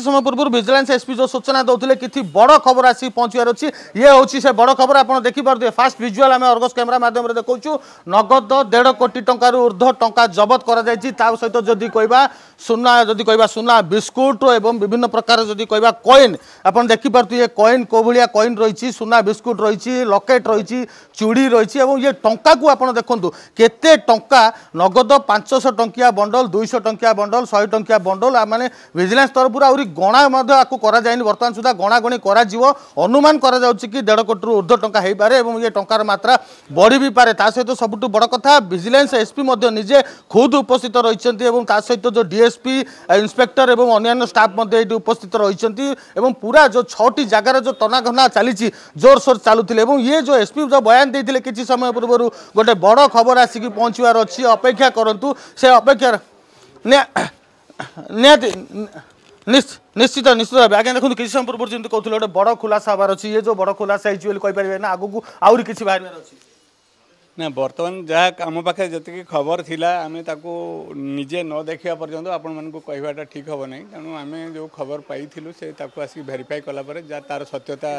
किसी समय पूर्व विजिलेंस एसपी जो सूचना दौले कि बड़ खबर आसी पहुंचार अच्छी ये हूँ से बड़ खबर आप देखिपे फास्ट विजुआल आम अर्गस कैमेरा माध्यम देखु नगद 1.5 कोटी टंकार ऊर्ध्व टंका जबत कर सहित जदि कहवा सुना जदि कहवा सुना बिस्कुट एवं विभिन्न प्रकार जदि कहवा कॉइन आप देखिपे ये कॉइन को भाया कॉइन रही सुना बिस्कुट रही लकेट रही चूड़ी रही ये टंका को आप देखु केते टंका नगद 500 टंकिया बंडल 200 टंकिया बंडल 100 टंकिया बंडल माने विजिलेंस तरफ आहरी गणा बर्तमान सुधा गणागणी अनुमान कि 1.5 कोटी ऊर्ध्व टंका हो पारे ये टंकार मात्रा बढ़ी भी पारे सहित सबुठ बड़ कथा विजिलेंस एसपी निजे खुद उपस्थित रही सहित जो डीएसपी इंस्पेक्टर और अन्य स्टाफ उपस्थित रही पूरा जो 6टी जगार जो तनाघना चली जोरसोर चलुले ये जो एसपी जो बयान देते किसी समय पूर्व गोटे बड़ खबर आसिक पहुँचवार अच्छी अपेक्षा करूँ से अपेक्षा निश्चित निश्चित भाव आज्ञा देखो किसी समय पूर्व जमी कहते गोटे बड़ खुलासा हबार अच्छी ये जो बड़ खुलासा होपारे ना आगू आउरी किसी बाहर अच्छी ना बर्तमान जहाँ आम पाखे जी खबर थिला आमे ताको निजे न देखा पर्यंत आपण मानक कहवाटा ठीक हम ना तेणु आम जो खबर पाई से आसिक भेरीफाई कलापर जहाँ तार सत्यता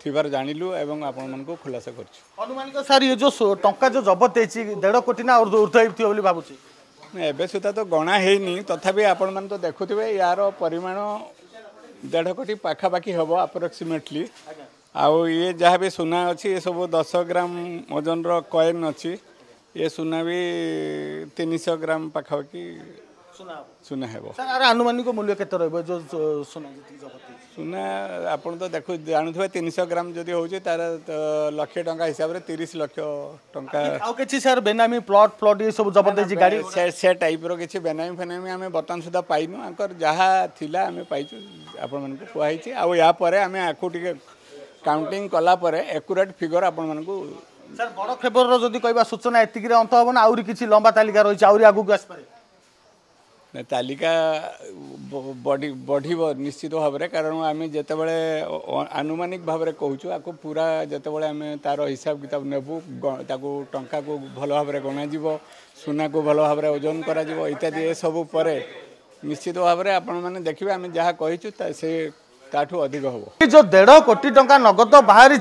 थिबार जानिलु एवं आपण मानक खुलासा कर अनुमानिक सर ये जो टंका जो जबत है 1.5 कोटी ना ऊर्ध्व भावुँ एबे सुधा तो गणा है तथापि आपण मान तो देखुवे यार परिमाण 1.5 कोटी पाखापाखि हम अप्रोक्सीमेटली आउ ये जहाँ भी सुना अच्छी ये सब 10 ग्राम ओजन कॉइन अच्छी ये सुना भी 300 ग्राम पाखापाखि सुना है आनुमानिक मूल्य के जो सुना आप तो देखो जानूे 300 ग्राम जदि हो तार लक्ष टंका हिसाब से 30 लाख टंका सर बेनामी प्लॉट ये सब जबत गाड़ी से टाइप रो किसी बेनामी फेनामी आम बर्तमान सुधा पाइनु आंकर जहाँ थिला आम पाइचु आपण मानक कहई आ या पर आम आपको टिके काउंटिंग कलापर एक्यूरेट फिगर आपण मानक सर बड़ खबर जदि कहवा सूचना एतिक अंत हम ना आउरी किसी लंबा तालिका रही आउरी आगू आसपे तालिका बढ़ निश्चित भाव में कारण आम जितेबले आनुमानिक भाव में कहूँ आपको पूरा जितेबले आम तार हिसाब किताब नेबू टंका को भल भाव में गणा सुना को भल भाव में ओजन करा इत्यादि ये सब पर निश्चित भाव में आपण मैंने देखिए आम जहाँ कहीचु से ताठू अधिक हम जो 1.5 कोटी टंका नगद बाहरी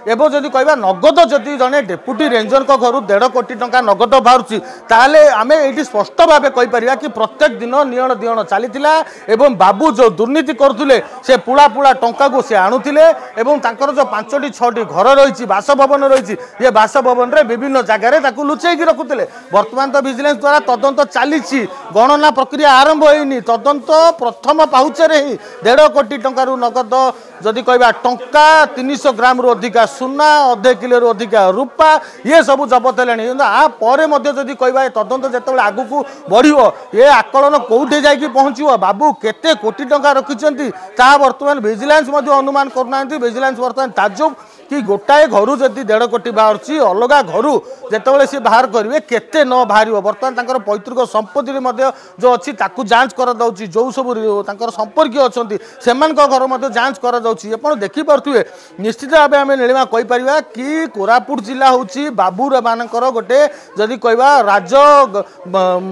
एवं जदि कहवा नगद जदि जड़े डेपुटी रेंजर घर 1.5 कोटी टंका नगद बाहर ताले आम ये स्पष्ट भाव कहीपर कि प्रत्येक दिन नियण दियण चली एवं बाबू जो दुर्नीति करुले से पुला पुला टंका को से आणुले एवं जो 5टी 6टी घर रही बासभवन रही ये बासभवन में विभिन्न जगार लुचेक रखुले बर्तमान तो विजिलेंस द्वारा तदंत चली गणना प्रक्रिया आरंभ होनी तदंत प्रथम पाहुचर ही 1.5 कोटी टंका नगद जदि कहवा टंका 300 ग्राम रु अधिका सुना अधे किलो रु अधिका रूपा ये सब जबत है जदि कहवा तदंत जो आगू को बढ़ो ये आकलन कौटे जाकि पहुँचो बाबू केते कोटी टंका रखिंट बर्तमान विजिलेंस अनुमान करना विजिलेंस बर्तमान ताजुब कि गोटाए घर जदि 1.5 कोटी बाहर अलग घर जिते सी बाहर करेंगे केते न बाहर बर्तमान पैतृक संपत्ति जो अच्छी जांच कर जो सब संपर्क अच्छा से घर जांच कर देखिपे निश्चित भाव आम नीलिमा कहीपर कि कोरापुट जिला हूँ बाबू मानकर गोटे जदि कहवा राज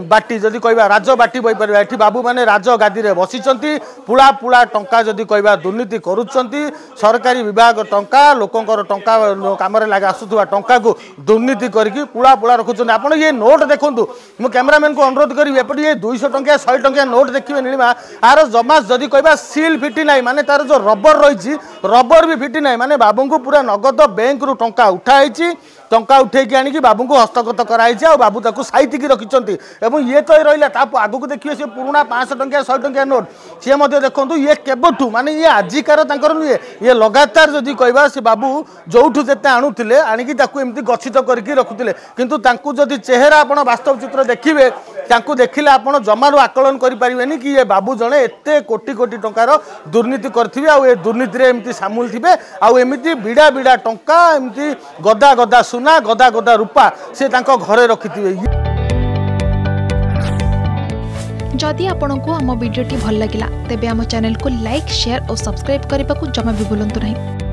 बाटी जदि कहवा राज बाटी बहीपर ये बाबू मैंने राज गादी में बसी पुला पुला टंका जदि कहवा दुर्नीति करुँच सरकारी विभाग टंका लोक टंका कम लगे आसुवा टंका को दुर्नीति करके पुला पुला रखुच्च आप ये नोट देखूँ मु कैमरामैन को अनुरोध करी एपटे ये 200 टंकिया 100 टंकिया नोट देखिए नीलिमा आर जमा जदि कहवा सील फिटी ना माने तार जो रबर रही रबर भी फिटी ना माने बाबू को पूरा नगद बैंक रु टंका उठाई टंका उठेकी आनिकी बाबू को हस्तगत कराई बाबू ताकू साइतिक रखिंट ये तो रहा आगू को देखिए सी पुराना 500 टंकिया 100 टंकिया नोट सी देखो ये केबठू माने ये आजिकार नुहे ये लगातार जदि कहवा से बाबू जोठू जिते आणुले आणिकी एमती गच्छित करके रखुले किंतु तांकू जदि चेहरा आपण वास्तव चित्र देखिए तांकू देखिले आपण जमारू आकलन करें कि ये बाबू जड़े एत कोटी कोटी टंकार दुर्नीति करेंगे आ दुर्नीति एमती सामुल थे आमती बिड़ा बिड़ा टंका एमती गदा गदा सुना गदा गदा रूपा से घरे रखिथे। जदि आपंक आम भिडी भल लगा तेब आम चैनल को लाइक शेयर और सब्सक्राइब करने को जमा भी भूलु नहीं।